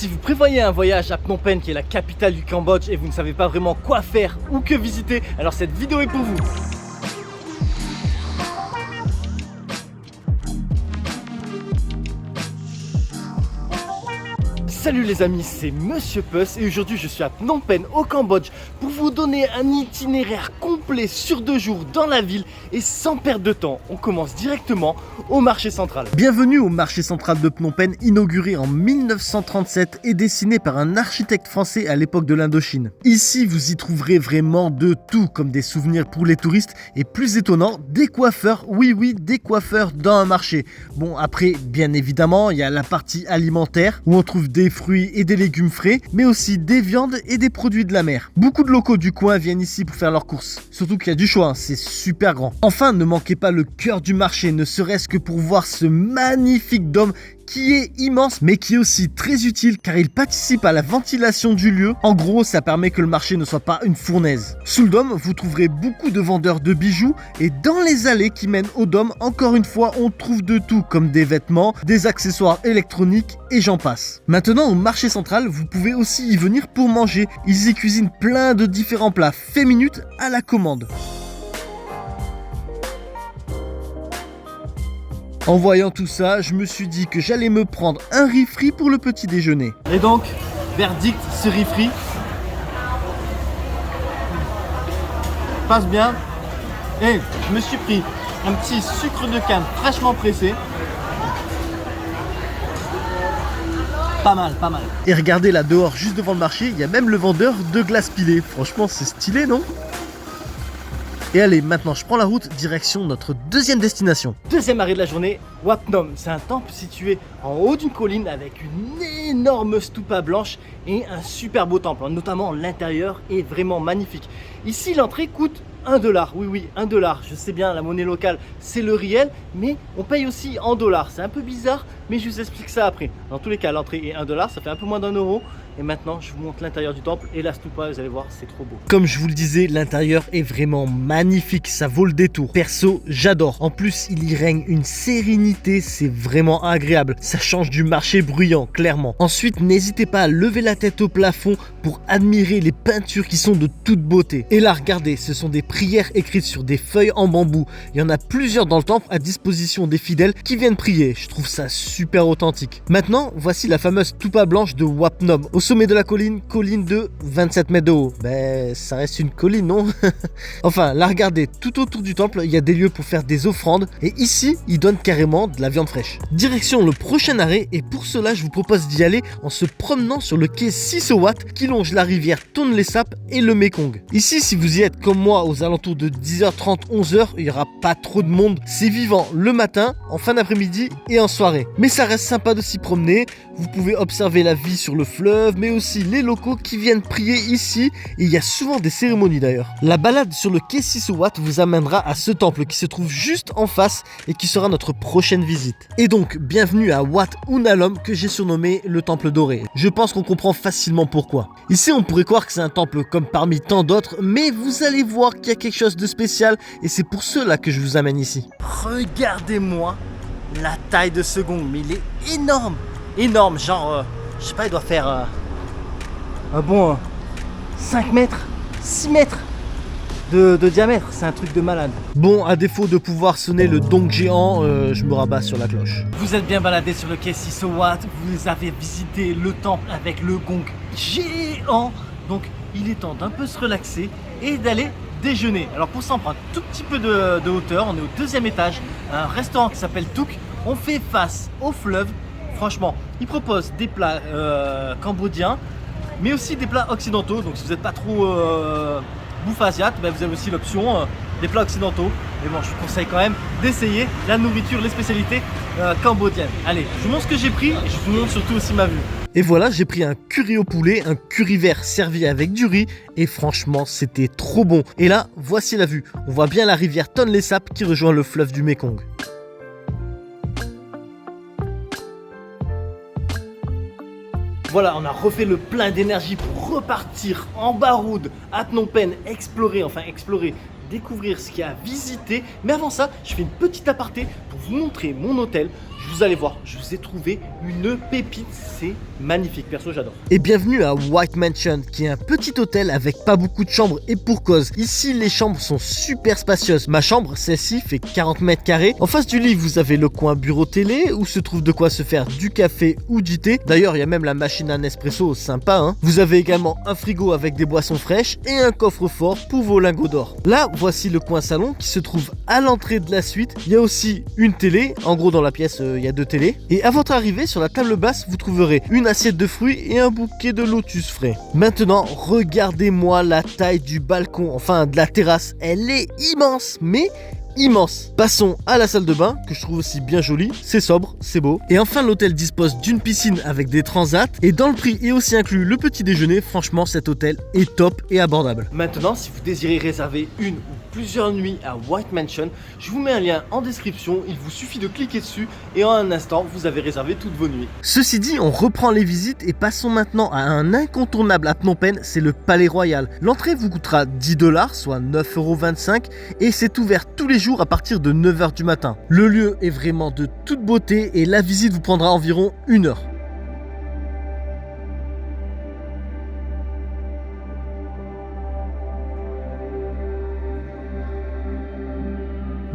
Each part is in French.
Si vous prévoyez un voyage à Phnom Penh, qui est la capitale du Cambodge, et vous ne savez pas vraiment quoi faire ou que visiter, alors cette vidéo est pour vous. Salut les amis, c'est Monsieur Puss et aujourd'hui je suis à Phnom Penh au Cambodge pour vous donner un itinéraire complet sur 2 jours dans la ville et sans perdre de temps. On commence directement au marché central. Bienvenue au marché central de Phnom Penh, inauguré en 1937 et dessiné par un architecte français à l'époque de l'Indochine. Ici vous y trouverez vraiment de tout, comme des souvenirs pour les touristes et plus étonnant, des coiffeurs, oui des coiffeurs dans un marché. Bon après bien évidemment il y a la partie alimentaire où on trouve des fruits et des légumes frais, mais aussi des viandes et des produits de la mer. Beaucoup de locaux du coin viennent ici pour faire leurs courses. Surtout qu'il y a du choix, c'est super grand. Enfin, ne manquez pas le cœur du marché, ne serait-ce que pour voir ce magnifique dôme qui est immense mais qui est aussi très utile car il participe à la ventilation du lieu. En gros, ça permet que le marché ne soit pas une fournaise. Sous le dôme, vous trouverez beaucoup de vendeurs de bijoux et dans les allées qui mènent au dôme, encore une fois, on trouve de tout comme des vêtements, des accessoires électroniques et j'en passe. Maintenant, au marché central, vous pouvez aussi y venir pour manger. Ils y cuisinent plein de différents plats faits minutes à la commande. En voyant tout ça, je me suis dit que j'allais me prendre un riz frit pour le petit déjeuner. Et donc, verdict, ce riz frit passe bien. Et je me suis pris un petit sucre de canne fraîchement pressé. Pas mal. Et regardez là dehors, juste devant le marché, il y a même le vendeur de glace pilée. Franchement, c'est stylé, non ? Et allez, maintenant je prends la route direction notre deuxième destination. Deuxième arrêt de la journée, Wat Phnom. C'est un temple situé en haut d'une colline avec une énorme stupa blanche et un super beau temple. Notamment l'intérieur est vraiment magnifique. Ici l'entrée coûte $1. Oui, $1. Je sais bien, la monnaie locale c'est le riel, mais on paye aussi en dollars. C'est un peu bizarre, mais je vous explique ça après. Dans tous les cas, l'entrée est $1, ça fait un peu moins d'€1. Et maintenant, je vous montre l'intérieur du temple et la stupa, vous allez voir, c'est trop beau. Comme je vous le disais, l'intérieur est vraiment magnifique, ça vaut le détour. Perso, j'adore. En plus, il y règne une sérénité, c'est vraiment agréable. Ça change du marché bruyant, clairement. Ensuite, n'hésitez pas à lever la tête au plafond pour admirer les peintures qui sont de toute beauté. Et là, regardez, ce sont des prières écrites sur des feuilles en bambou. Il y en a plusieurs dans le temple à disposition des fidèles qui viennent prier. Je trouve ça super authentique. Maintenant, voici la fameuse stupa blanche de Wat Phnom. Au sommet de la colline de 27 mètres de haut. Ben, ça reste une colline, non? Enfin, là, regardez, tout autour du temple, il y a des lieux pour faire des offrandes. Et ici, ils donnent carrément de la viande fraîche. Direction le prochain arrêt. Et pour cela, je vous propose d'y aller en se promenant sur le quai Sisowat qui longe la rivière Tonle Sap et le Mekong. Ici, si vous y êtes comme moi aux alentours de 10h30, 11h, il n'y aura pas trop de monde. C'est vivant le matin, en fin d'après-midi et en soirée. Mais ça reste sympa de s'y promener. Vous pouvez observer la vie sur le fleuve, mais aussi les locaux qui viennent prier ici, et il y a souvent des cérémonies d'ailleurs. La balade sur le quai Sisowat vous amènera à ce temple qui se trouve juste en face et qui sera notre prochaine visite. Et donc, bienvenue à Wat Unalom que j'ai surnommé le temple doré. Je pense qu'on comprend facilement pourquoi. Ici, on pourrait croire que c'est un temple comme parmi tant d'autres, mais vous allez voir qu'il y a quelque chose de spécial et c'est pour cela que je vous amène ici. Regardez-moi la taille de ce gong, mais il est énorme, genre, je sais pas, il doit faire un bon 5 mètres, 6 mètres de diamètre, c'est un truc de malade. Bon, à défaut de pouvoir sonner le dong géant, je me rabats sur la cloche. Vous êtes bien baladé sur le quai Sisowat, vous avez visité le temple avec le gong géant, donc il est temps d'un peu se relaxer et d'aller déjeuner. Alors pour ça, on prend un tout petit peu de hauteur, on est au 2e étage, un restaurant qui s'appelle Tuk, on fait face au fleuve. Franchement, ils proposent des plats cambodgiens, mais aussi des plats occidentaux. Donc si vous n'êtes pas trop bouffe asiate, ben vous avez aussi l'option des plats occidentaux. Mais bon, je vous conseille quand même d'essayer la nourriture, les spécialités cambodgiennes. Allez, je vous montre ce que j'ai pris et je vous montre surtout aussi ma vue. Et voilà, j'ai pris un curry au poulet, un curry vert servi avec du riz. Et franchement, c'était trop bon. Et là, voici la vue. On voit bien la rivière Tonle Sap qui rejoint le fleuve du Mekong. Voilà, on a refait le plein d'énergie pour repartir en baroude à Phnom Penh, explorer, découvrir ce qu'il y a à visiter. Mais avant ça, je fais une petite aparté pour vous montrer mon hôtel. Vous allez voir, je vous ai trouvé une pépite, c'est magnifique, perso j'adore. Et bienvenue à White Mansion, qui est un petit hôtel avec pas beaucoup de chambres et pour cause. Ici les chambres sont super spacieuses. Ma chambre, celle-ci, fait 40 mètres carrés. En face du lit, vous avez le coin bureau télé où se trouve de quoi se faire du café ou du thé. D'ailleurs, il y a même la machine à Nespresso, sympa hein. Vous avez également un frigo avec des boissons fraîches et un coffre-fort pour vos lingots d'or. Là, voici le coin salon qui se trouve à l'entrée de la suite. Il y a aussi une télé. En gros, dans la pièce, il y a 2 télés. Et à votre arrivée, sur la table basse, vous trouverez une assiette de fruits et un bouquet de lotus frais. Maintenant, regardez-moi la taille du balcon, enfin de la terrasse. Elle est immense, mais immense. Passons à la salle de bain, que je trouve aussi bien jolie, c'est sobre, c'est beau. Et enfin, l'hôtel dispose d'une piscine avec des transats. Et dans le prix est aussi inclus le petit déjeuner. Franchement, cet hôtel est top et abordable. Maintenant, si vous désirez réserver une ou plusieurs nuits à White Mansion, je vous mets un lien en description. Il vous suffit de cliquer dessus et en un instant, vous avez réservé toutes vos nuits. Ceci dit, on reprend les visites et passons maintenant à un incontournable à Phnom Penh, c'est le Palais Royal. L'entrée vous coûtera 10 $, soit 9,25 € et c'est ouvert tous les jours à partir de 9 h du matin. Le lieu est vraiment de toute beauté et la visite vous prendra environ 1 heure.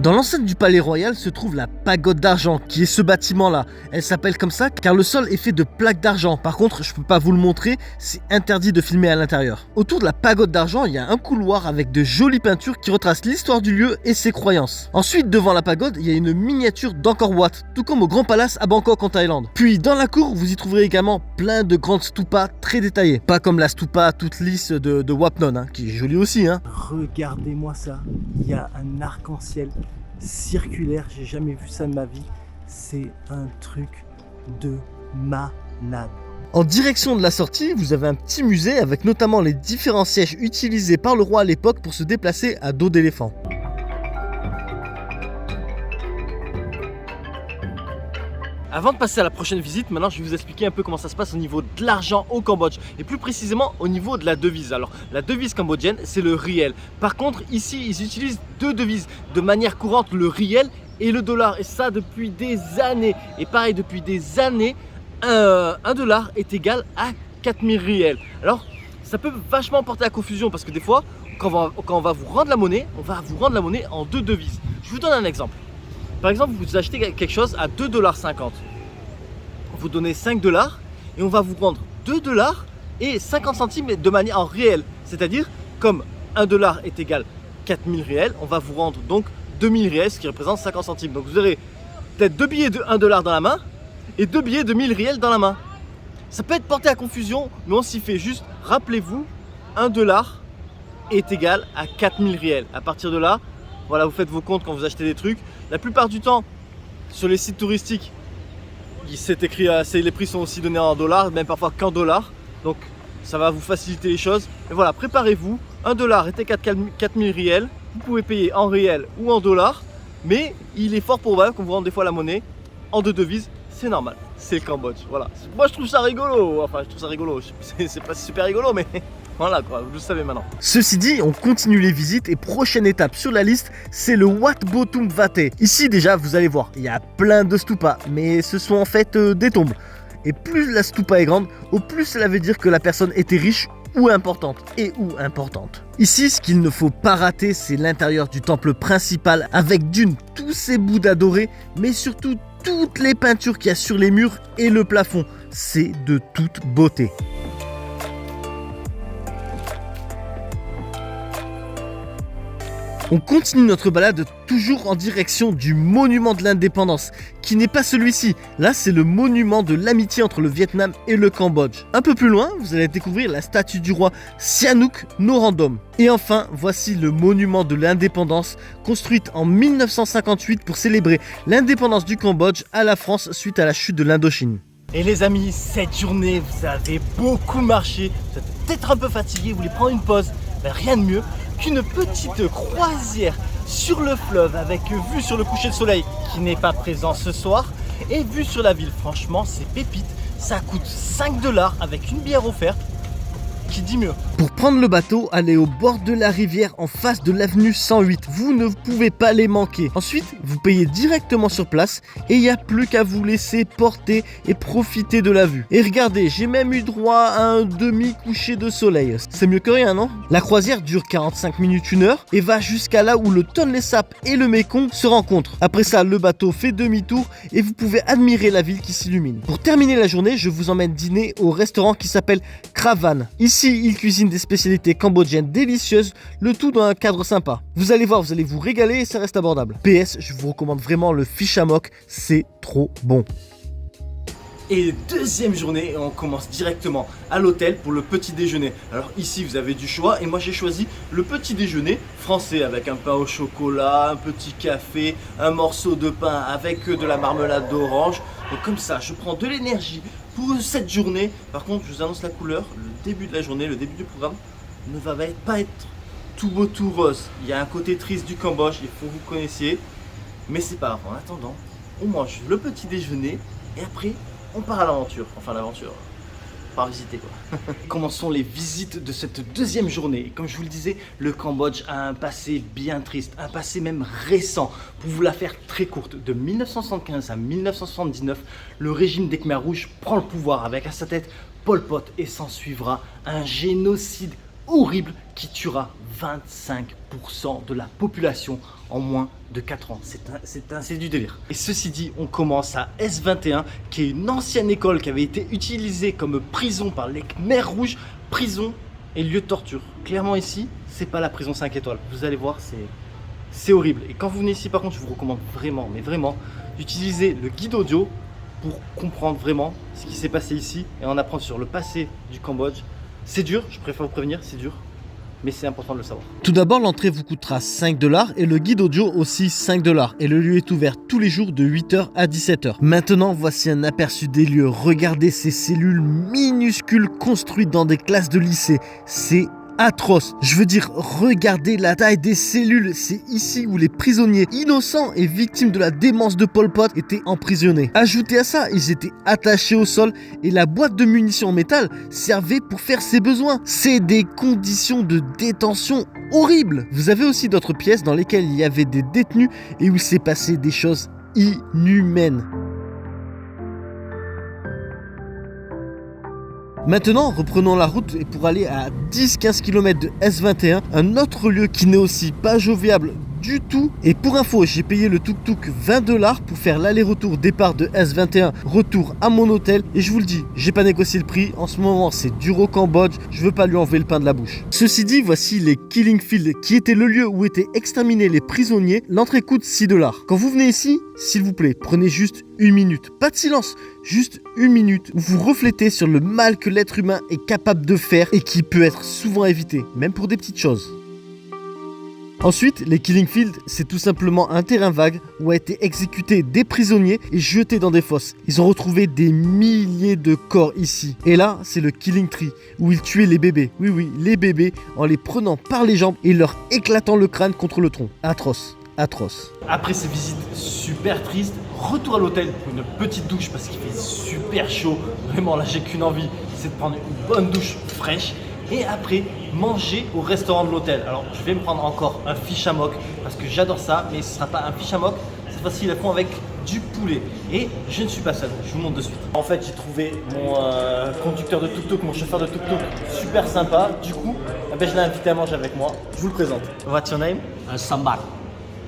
Dans l'enceinte du Palais Royal se trouve la pagode d'argent, qui est ce bâtiment-là. Elle s'appelle comme ça car le sol est fait de plaques d'argent. Par contre, je peux pas vous le montrer, c'est interdit de filmer à l'intérieur. Autour de la pagode d'argent, il y a un couloir avec de jolies peintures qui retracent l'histoire du lieu et ses croyances. Ensuite, devant la pagode, il y a une miniature d'Angkor Wat, tout comme au Grand Palace à Bangkok en Thaïlande. Puis dans la cour, vous y trouverez également plein de grandes stupas très détaillées. Pas comme la stupa toute lisse de Wat Phnom, hein, qui est jolie aussi. Hein. Regardez-moi ça, il y a un arc-en-ciel circulaire, j'ai jamais vu ça de ma vie, c'est un truc de malade. En direction de la sortie, vous avez un petit musée avec notamment les différents sièges utilisés par le roi à l'époque pour se déplacer à dos d'éléphant. Avant de passer à la prochaine visite, maintenant je vais vous expliquer un peu comment ça se passe au niveau de l'argent au Cambodge et plus précisément au niveau de la devise. Alors la devise cambodgienne c'est le riel. Par contre ici ils utilisent 2 devises de manière courante, le riel et le dollar, et ça depuis des années. Et pareil, depuis des années, $1 est égal à 4000 riels. Alors ça peut vachement porter à confusion parce que des fois quand on va vous rendre la monnaie, on va vous rendre la monnaie en 2 devises. Je vous donne un exemple. Par exemple, vous achetez quelque chose à 2,50 $. Vous donnez 5 $ et on va vous rendre 2 $ et 50 centimes de manière en réel. C'est-à-dire, comme 1 $ est égal 4000 riels, on va vous rendre donc 2000 riels, ce qui représente 50 centimes. Donc vous aurez peut-être 2 billets de 1 $ dans la main et 2 billets de 1000 riels dans la main. Ça peut être porté à confusion, mais on s'y fait juste. Rappelez-vous, 1 $ est égal à 4000 riels. À partir de là, voilà, vous faites vos comptes quand vous achetez des trucs. La plupart du temps, sur les sites touristiques, c'est écrit, les prix sont aussi donnés en dollars, même parfois qu'en dollars. Donc ça va vous faciliter les choses. Et voilà, préparez-vous. 1 $ est égal à 4000 riels. Vous pouvez payer en réel ou en dollars. Mais il est fort probable qu'on vous rende des fois la monnaie en 2 devises. C'est normal, c'est le Cambodge. Voilà. Moi je trouve ça rigolo. Enfin, je trouve ça rigolo. C'est pas super rigolo, mais voilà quoi, vous le savez maintenant. Ceci dit, on continue les visites et prochaine étape sur la liste, c'est le Wat Botum Vate. Ici déjà, vous allez voir, il y a plein de stupas, mais ce sont en fait des tombes. Et plus la stupa est grande, au plus cela veut dire que la personne était riche ou importante. Ici, ce qu'il ne faut pas rater, c'est l'intérieur du temple principal avec d'une tous ces bouddhas dorés, mais surtout toutes les peintures qu'il y a sur les murs et le plafond. C'est de toute beauté. On continue notre balade toujours en direction du monument de l'indépendance, qui n'est pas celui-ci. Là, c'est le monument de l'amitié entre le Vietnam et le Cambodge. Un peu plus loin, vous allez découvrir la statue du roi Sihanouk Norodom. Et enfin, voici le monument de l'indépendance, construite en 1958 pour célébrer l'indépendance du Cambodge à la France suite à la chute de l'Indochine. Et les amis, cette journée, vous avez beaucoup marché, vous êtes peut-être un peu fatigué, vous voulez prendre une pause, ben rien de mieux qu'une petite croisière sur le fleuve avec vue sur le coucher de soleil qui n'est pas présent ce soir et vue sur la ville. Franchement, c'est pépite, ça coûte 5 $ avec une bière offerte. Qui dit mieux? Pour prendre le bateau, allez au bord de la rivière en face de l'avenue 108. Vous ne pouvez pas les manquer. Ensuite, vous payez directement sur place et il n'y a plus qu'à vous laisser porter et profiter de la vue. Et regardez, j'ai même eu droit à un demi-coucher de soleil. C'est mieux que rien, non? La croisière dure 45 minutes, 1 heure et va jusqu'à là où le Tonlé Sap et le Mékong se rencontrent. Après ça, le bateau fait demi-tour et vous pouvez admirer la ville qui s'illumine. Pour terminer la journée, je vous emmène dîner au restaurant qui s'appelle Cravan. Ici, ils cuisinent des spécialités cambodgiennes délicieuses, le tout dans un cadre sympa. Vous allez voir, vous allez vous régaler et ça reste abordable. PS, je vous recommande vraiment le fish amok, c'est trop bon. Et deuxième journée, on commence directement à l'hôtel pour le petit déjeuner. Alors ici vous avez du choix et moi j'ai choisi le petit déjeuner français avec un pain au chocolat, un petit café, un morceau de pain avec de la marmelade d'orange. Donc comme ça je prends de l'énergie pour cette journée. Par contre je vous annonce la couleur, le début de la journée, le début du programme ne va pas être tout beau tout rose. Il y a un côté triste du Cambodge, il faut que vous connaissiez. Mais c'est pas grave, en attendant on mange le petit déjeuner et après on part à l'aventure, enfin l'aventure, par visiter quoi. Commençons les visites de cette deuxième journée. Comme je vous le disais, le Cambodge a un passé bien triste, un passé même récent. Pour vous la faire très courte, de 1975 à 1979, le régime des Khmers rouges prend le pouvoir avec à sa tête Pol Pot et s'en suivra un génocide horrible qui tuera 25% de la population en moins de 4 ans. C'est du délire. Et ceci dit, on commence à S21, qui est une ancienne école qui avait été utilisée comme prison par les Khmers rouges, prison et lieu de torture. Clairement ici, c'est pas la prison 5 étoiles. Vous allez voir, c'est horrible. Et quand vous venez ici, par contre, je vous recommande vraiment, mais vraiment, d'utiliser le guide audio pour comprendre vraiment ce qui s'est passé ici et en apprendre sur le passé du Cambodge. C'est dur, je préfère vous prévenir, c'est dur. Mais c'est important de le savoir. Tout d'abord, l'entrée vous coûtera 5 $ et le guide audio aussi 5 $. Et le lieu est ouvert tous les jours de 8 h à 17 h. Maintenant, voici un aperçu des lieux. Regardez ces cellules minuscules construites dans des classes de lycée. C'est atroce. Je veux dire, regardez la taille des cellules. C'est ici où les prisonniers innocents et victimes de la démence de Pol Pot étaient emprisonnés. Ajoutez à ça, ils étaient attachés au sol et la boîte de munitions en métal servait pour faire ses besoins. C'est des conditions de détention horribles. Vous avez aussi d'autres pièces dans lesquelles il y avait des détenus et où s'est passé des choses inhumaines. Maintenant, reprenons la route et pour aller à 10-15 km de S21, un autre lieu qui n'est aussi pas joviable du tout. Et pour info, j'ai payé le tuk-tuk 20 $ pour faire l'aller-retour départ de S21, retour à mon hôtel. Et je vous le dis, j'ai pas négocié le prix. En ce moment, c'est dur au Cambodge. Je veux pas lui enlever le pain de la bouche. Ceci dit, voici les Killing Fields, qui était le lieu où étaient exterminés les prisonniers. L'entrée coûte 6 $. Quand vous venez ici, s'il vous plaît, prenez juste 1 minute. Pas de silence, juste 1 minute où vous reflétez sur le mal que l'être humain est capable de faire et qui peut être souvent évité, même pour des petites choses. Ensuite, les Killing Fields, c'est tout simplement un terrain vague où a été exécutés des prisonniers et jetés dans des fosses. Ils ont retrouvé des milliers de corps ici. Et là, c'est le Killing Tree, où ils tuaient les bébés. Oui, les bébés, en les prenant par les jambes et leur éclatant le crâne contre le tronc. Atroce. Atroce. Après ces visites super tristes, retour à l'hôtel pour une petite douche parce qu'il fait super chaud. Vraiment là j'ai qu'une envie, c'est de prendre une bonne douche fraîche et après manger au restaurant de l'hôtel. Alors je vais me prendre encore un fish amok parce que j'adore ça, mais ce sera pas un fish amok, cette fois-ci ils le font avec du poulet et je ne suis pas seul, je vous montre de suite. En fait j'ai trouvé mon conducteur de tuk-tuk, mon chauffeur de tuk-tuk super sympa, du coup je l'ai invité à manger avec moi, je vous le présente. What's your name? Sambat.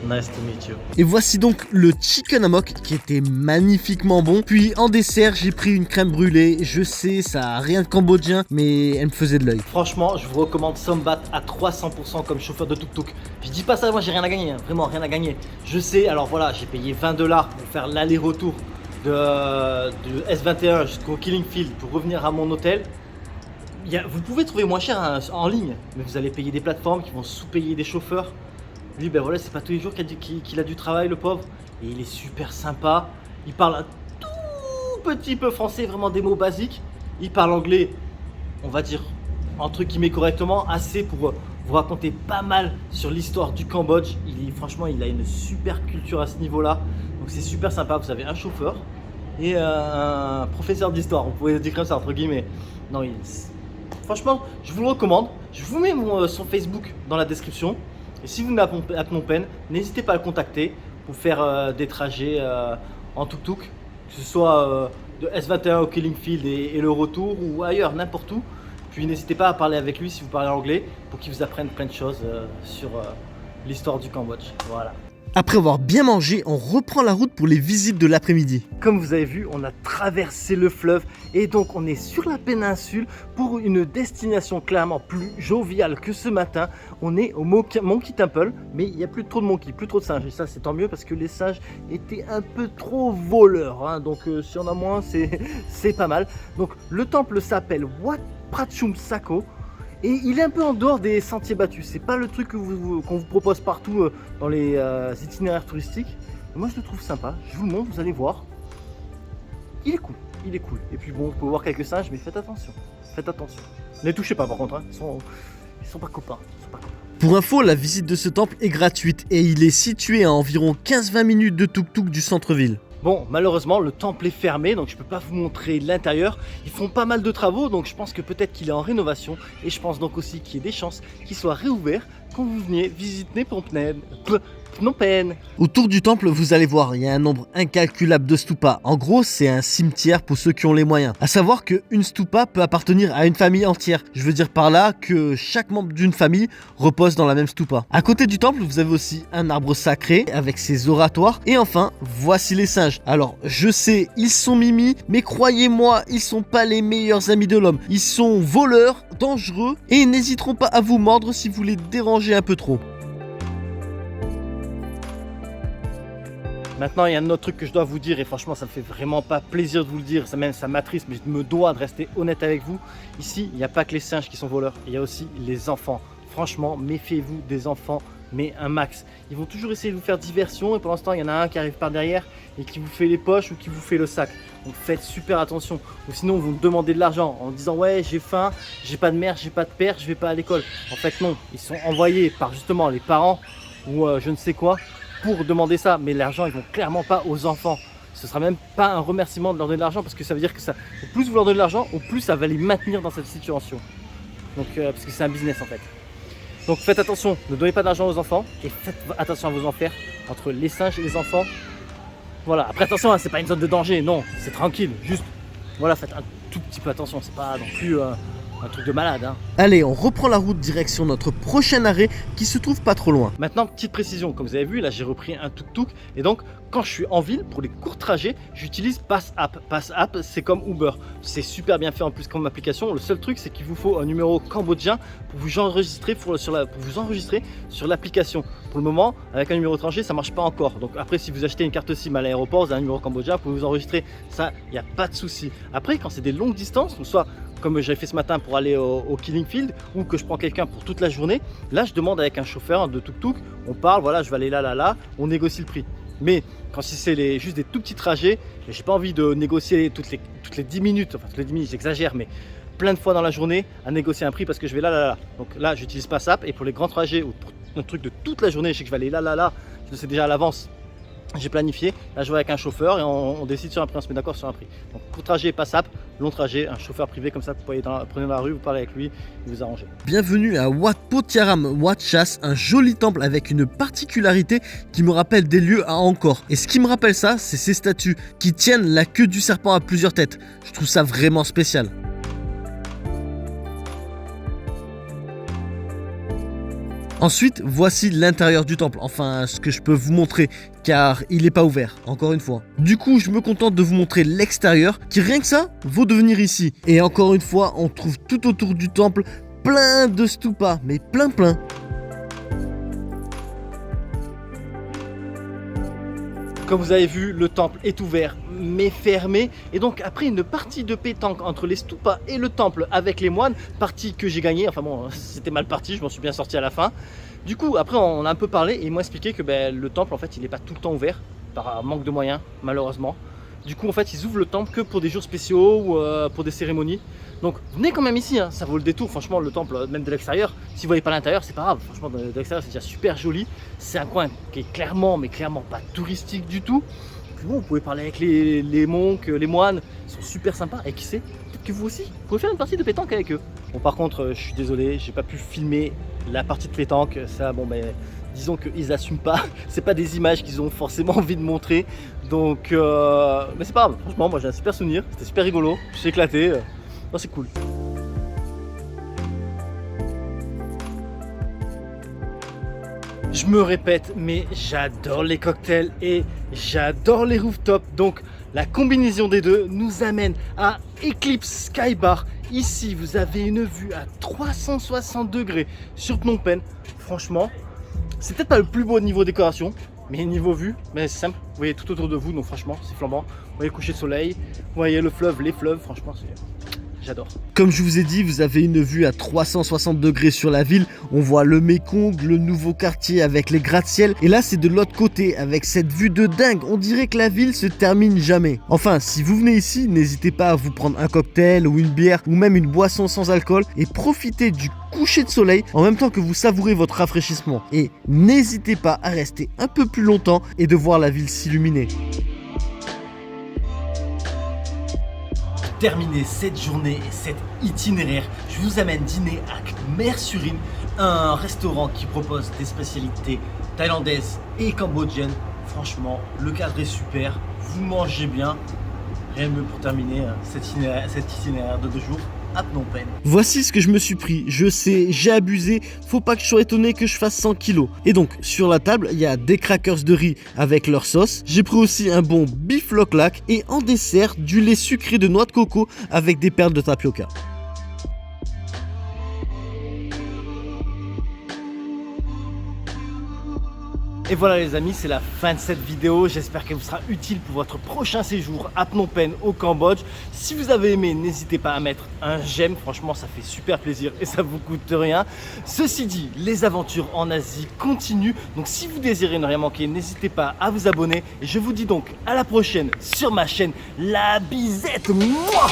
Nice to meet you. Et voici donc le chicken amok qui était magnifiquement bon. Puis en dessert, j'ai pris une crème brûlée. Je sais, ça a rien de cambodgien, mais elle me faisait de l'œil. Franchement, je vous recommande Sambat à 300% comme chauffeur de tuk-tuk. Je dis pas ça, moi j'ai rien à gagner, hein. Vraiment rien à gagner. Je sais, alors voilà, j'ai payé 20 $ pour faire l'aller-retour de S21 jusqu'au Killing Field pour revenir à mon hôtel. Vous pouvez trouver moins cher en ligne, mais vous allez payer des plateformes qui vont sous-payer des chauffeurs. Lui, ben voilà, c'est pas tous les jours qu'il a du travail, le pauvre. Et il est super sympa. Il parle un tout petit peu français, vraiment des mots basiques. Il parle anglais, on va dire, entre guillemets correctement, assez pour vous raconter pas mal sur l'histoire du Cambodge. Franchement, il a une super culture à ce niveau-là. Donc c'est super sympa. Vous avez un chauffeur et un professeur d'histoire. On pourrait dire comme ça, entre guillemets. Non, Franchement, je vous le recommande. Je vous mets son Facebook dans la description. Et si vous venez à Phnom Penh, n'hésitez pas à le contacter pour faire des trajets en tuk-tuk, que ce soit de S21 au Killing Field et le retour ou ailleurs, n'importe où. Puis n'hésitez pas à parler avec lui si vous parlez anglais pour qu'il vous apprenne plein de choses sur l'histoire du Cambodge. Voilà. Après avoir bien mangé, on reprend la route pour les visites de l'après-midi. Comme vous avez vu, on a traversé le fleuve et donc on est sur la péninsule pour une destination clairement plus joviale que ce matin. On est au Monkey Temple, mais il n'y a plus trop de monkeys, plus trop de singes. Et ça, c'est tant mieux parce que les singes étaient un peu trop voleurs. Hein. Donc si on a moins, c'est pas mal. Donc le temple s'appelle Wat Prachum Sako. Et il est un peu en dehors des sentiers battus. C'est pas le truc qu'on vous propose partout dans les itinéraires touristiques. Moi je le trouve sympa. Je vous le montre, vous allez voir. Il est cool, il est cool. Et puis bon, on peut voir quelques singes, mais faites attention. Faites attention. Ne les touchez pas par contre, hein. Ils sont pas copains. Pour info, la visite de ce temple est gratuite et il est situé à environ 15-20 minutes de tuk-tuk du centre-ville. Bon, malheureusement, le temple est fermé, donc je peux pas vous montrer l'intérieur. Ils font pas mal de travaux, donc je pense que peut-être qu'il est en rénovation. Et je pense donc aussi qu'il y ait des chances qu'il soit réouvert quand vous veniez visiter Phnom Penh. Autour du temple, vous allez voir, il y a un nombre incalculable de stupas. En gros, c'est un cimetière pour ceux qui ont les moyens. À savoir qu'une stupa peut appartenir à une famille entière. Je veux dire par là que chaque membre d'une famille repose dans la même stupa. À côté du temple, vous avez aussi un arbre sacré avec ses oratoires. Et enfin, voici les singes. Alors, je sais, ils sont mimi, mais croyez-moi, ils sont pas les meilleurs amis de l'homme. Ils sont voleurs, dangereux et ils n'hésiteront pas à vous mordre si vous les dérangez un peu trop. Maintenant, il y a un autre truc que je dois vous dire et franchement, ça me fait vraiment pas plaisir de vous le dire, ça m'attriste, mais je me dois de rester honnête avec vous. Ici, il n'y a pas que les singes qui sont voleurs, il y a aussi les enfants. Franchement, méfiez-vous des enfants, mais un max. Ils vont toujours essayer de vous faire diversion et pour l'instant, il y en a un qui arrive par derrière et qui vous fait les poches ou qui vous fait le sac. Donc faites super attention. Ou sinon, vous me demandez de l'argent en disant ouais, j'ai faim, j'ai pas de mère, j'ai pas de père, je vais pas à l'école. En fait, non, ils sont envoyés par justement les parents ou je ne sais quoi pour demander ça, mais l'argent ils vont clairement pas aux enfants. Ce sera même pas un remerciement de leur donner de l'argent parce que ça veut dire que ça, au plus vous leur donnez de l'argent, au plus ça va les maintenir dans cette situation. Donc parce que c'est un business en fait. Donc faites attention, ne donnez pas d'argent aux enfants et faites attention à vos enfers entre les singes et les enfants. Voilà, après attention, hein, c'est pas une zone de danger, non, c'est tranquille, juste voilà, faites un tout petit peu attention, c'est pas non plus un truc de malade. Hein. Allez, on reprend la route direction notre prochain arrêt qui se trouve pas trop loin. Maintenant, petite précision, comme vous avez vu, là j'ai repris un tuk-tuk et donc quand je suis en ville pour les courts trajets, j'utilise PassApp. PassApp, c'est comme Uber. C'est super bien fait en plus comme application. Le seul truc, c'est qu'il vous faut un numéro cambodgien pour vous enregistrer sur l'application. Pour le moment, avec un numéro étranger, ça marche pas encore. Donc après, si vous achetez une carte SIM à l'aéroport, vous avez un numéro cambodgien, vous pouvez vous enregistrer. Ça, il n'y a pas de souci. Après, quand c'est des longues distances, soit comme j'avais fait ce matin pour aller au Killing Field ou que je prends quelqu'un pour toute la journée, là je demande avec un chauffeur de tuk-tuk, on parle, voilà, je vais aller là, on négocie le prix. Mais quand c'est juste des tout petits trajets, j'ai pas envie de négocier toutes les 10 minutes, enfin toutes les 10 minutes j'exagère, mais plein de fois dans la journée à négocier un prix parce que je vais là. Donc là j'utilise PassApp et pour les grands trajets ou pour un truc de toute la journée, je sais que je vais aller là, je le sais déjà à l'avance. J'ai planifié, là je vais avec un chauffeur et on décide sur un prix, on se met d'accord sur un prix. Donc court trajet PassApp, long trajet, un chauffeur privé comme ça, vous pouvez prenez dans la rue, vous parlez avec lui, vous vous arrangez. Bienvenue à Wat Pho Thiaram Wat Chas, un joli temple avec une particularité qui me rappelle des lieux à Angkor. Et ce qui me rappelle ça, c'est ces statues qui tiennent la queue du serpent à plusieurs têtes. Je trouve ça vraiment spécial. Ensuite, voici l'intérieur du temple, enfin ce que je peux vous montrer, car il n'est pas ouvert, encore une fois. Du coup, je me contente de vous montrer l'extérieur, qui rien que ça, vaut de venir ici. Et encore une fois, on trouve tout autour du temple plein de stupas, mais plein. Comme vous avez vu, le temple est ouvert mais fermé. Et donc après une partie de pétanque entre les stupas et le temple avec les moines, partie que j'ai gagnée, enfin bon, c'était mal parti, je m'en suis bien sorti à la fin. Du coup, après on a un peu parlé et ils m'ont expliqué que le temple en fait il n'est pas tout le temps ouvert par manque de moyens, malheureusement. Du coup en fait ils ouvrent le temple que pour des jours spéciaux ou pour des cérémonies. Donc venez quand même ici, hein, ça vaut le détour, franchement le temple, même de l'extérieur, si vous voyez pas l'intérieur c'est pas grave, franchement de l'extérieur c'est déjà super joli. C'est un coin qui est clairement pas touristique du tout. Puis bon, vous pouvez parler avec les monks, les moines, ils sont super sympas et qui sait, peut-être que vous aussi, vous pouvez faire une partie de pétanque avec eux. Bon, par contre, je suis désolé, j'ai pas pu filmer la partie de pétanque. Ça, bon, ben, disons qu'ils assument pas. C'est pas des images qu'ils ont forcément envie de montrer. Donc, mais c'est pas grave. Franchement, moi j'ai un super souvenir. C'était super rigolo. Je suis éclaté. Non, c'est cool. Je me répète, mais j'adore les cocktails et j'adore les rooftops. Donc la combinaison des deux nous amène à Eclipse Sky Bar. Ici, vous avez une vue à 360 degrés sur Phnom Penh. Franchement, c'est peut-être pas le plus beau niveau décoration, mais niveau vue, mais c'est simple. Vous voyez tout autour de vous, donc franchement, c'est flambant. Vous voyez le coucher de soleil, vous voyez le fleuve, les fleuves, franchement, c'est... J'adore. Comme je vous ai dit, vous avez une vue à 360 degrés sur la ville. On voit le Mekong, le nouveau quartier avec les gratte-ciel. Et là, c'est de l'autre côté avec cette vue de dingue. On dirait que la ville se termine jamais. Enfin, si vous venez ici, n'hésitez pas à vous prendre un cocktail ou une bière ou même une boisson sans alcool et profitez du coucher de soleil en même temps que vous savourez votre rafraîchissement. Et n'hésitez pas à rester un peu plus longtemps et de voir la ville s'illuminer. Terminer cette journée et cet itinéraire, je vous amène dîner à Khmer Surim, un restaurant qui propose des spécialités thaïlandaises et cambodgiennes. Franchement, le cadre est super, vous mangez bien. Rien de mieux pour terminer cet itinéraire de 2 jours à Phnom Penh. Voici ce que je me suis pris. Je sais, j'ai abusé. Faut pas que je sois étonné que je fasse 100 kilos. Et donc, sur la table, il y a des crackers de riz avec leur sauce. J'ai pris aussi un bon beef lok lak et en dessert, du lait sucré de noix de coco avec des perles de tapioca. Et voilà les amis, c'est la fin de cette vidéo. J'espère qu'elle vous sera utile pour votre prochain séjour à Phnom Penh au Cambodge. Si vous avez aimé, n'hésitez pas à mettre un j'aime. Franchement, ça fait super plaisir et ça vous coûte rien. Ceci dit, les aventures en Asie continuent. Donc si vous désirez ne rien manquer, n'hésitez pas à vous abonner. Et je vous dis donc à la prochaine sur ma chaîne La Bizette. Mouah.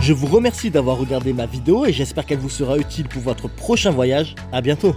Je vous remercie d'avoir regardé ma vidéo et j'espère qu'elle vous sera utile pour votre prochain voyage. À bientôt.